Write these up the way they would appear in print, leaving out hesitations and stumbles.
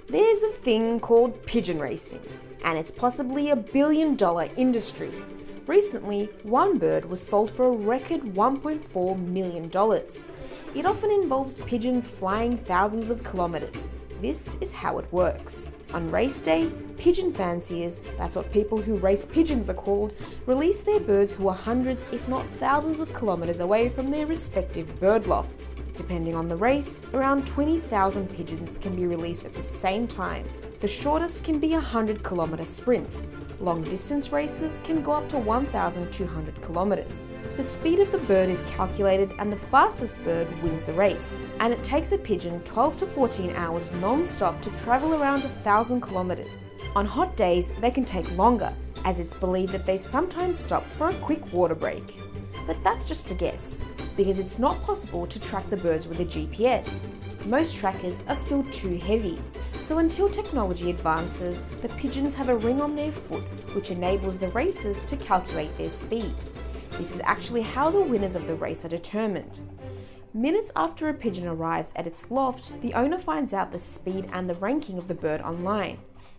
There's a thing called pigeon racing, and it's possibly $1 billion industry. Recently, one bird was sold for a record $1.4 million. It often involves pigeons flying thousands of kilometers. This is how it works. On race day, pigeon fanciers, that's what people who race pigeons are called, release their birds who are hundreds if not thousands of kilometers away from their respective bird lofts. Depending on the race, around 20,000 pigeons can be released at the same time. The shortest can be 100-kilometer sprints. Long distance races can go up to 1,200 kilometers. The speed of the bird is calculated and the fastest bird wins the race. And it takes a pigeon 12 to 14 hours non-stop to travel around 1,000 kilometers. On hot days, they can take longer, as it's believed that they sometimes stop for a quick water break. But that's just a guess, because it's not possible to track the birds with a GPS. Most trackers are still too heavy, so until technology advances, the pigeons have a ring on their foot which enables the racers to calculate their speed. This is actually how the winners of the race are determined. Minutes after a pigeon arrives at its loft, the owner finds out the speed and the ranking of the bird online.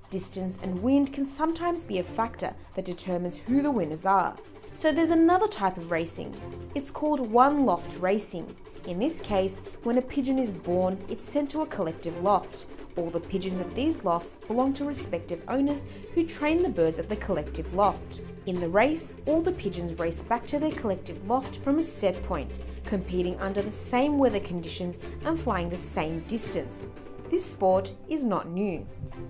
Distance and wind can sometimes be a factor that determines who the winners are. So there's another type of racing. It's called one-loft racing. In this case, when a pigeon is born, it's sent to a collective loft. All the pigeons at these lofts belong to respective owners who train the birds at the collective loft. In the race, all the pigeons race back to their collective loft from a set point, competing under the same weather conditions and flying the same distance. This sport is not new.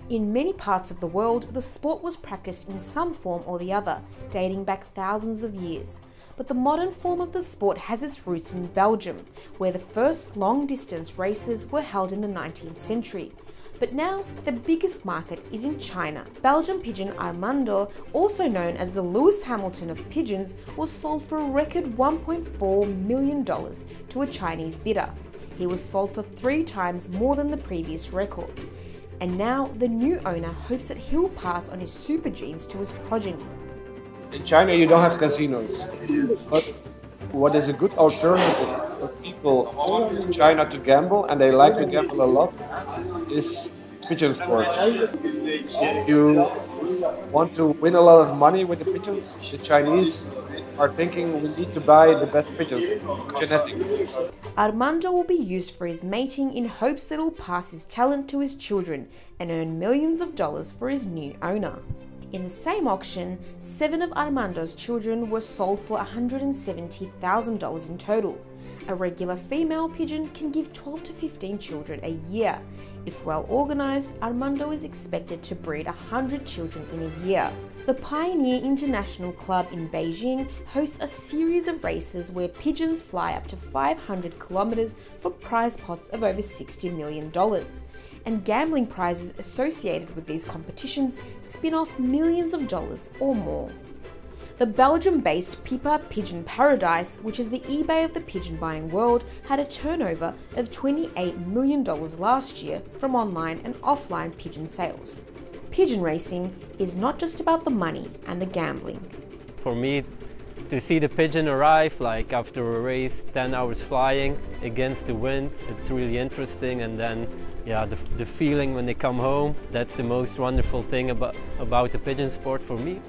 In many parts of the world, the sport was practiced in some form or the other, dating back thousands of years. But the modern form of the sport has its roots in Belgium, where the first long-distance races were held in the 19th century. But now, the biggest market is in China. Belgian pigeon Armando, also known as the Lewis Hamilton of pigeons, was sold for a record $1.4 million to a Chinese bidder. He was sold for 3 times more than the previous record. And now, the new owner hopes that he'll pass on his super genes to his progeny. In China, you don't have casinos, but what is a good alternative for people in China to gamble, and they like to gamble a lot, is pigeon sport. If you want to win a lot of money with the pigeons, the Chinese are thinking we need to buy the best pigeons, genetics. Armando will be used for his mating in hopes that he'll pass his talent to his children and earn millions of dollars for his new owner. In the same auction, 7 of Armando's children were sold for $170,000 in total. A regular female pigeon can give 12 to 15 children a year. If well organized, Armando is expected to breed 100 children in a year. The Pioneer International Club in Beijing hosts a series of races where pigeons fly up to 500 kilometers for prize pots of over $60 million. And gambling prizes associated with these competitions spin off millions of dollars or more. The Belgium-based Pipa Pigeon Paradise, which is the eBay of the pigeon buying world, had a turnover of $28 million last year from online and offline pigeon sales. Pigeon racing is not just about the money and the gambling. For me, to see the pigeon arrive, like after a race, 10 hours flying against the wind, it's really interesting. And then, the feeling when they come home, that's the most wonderful thing about the pigeon sport for me.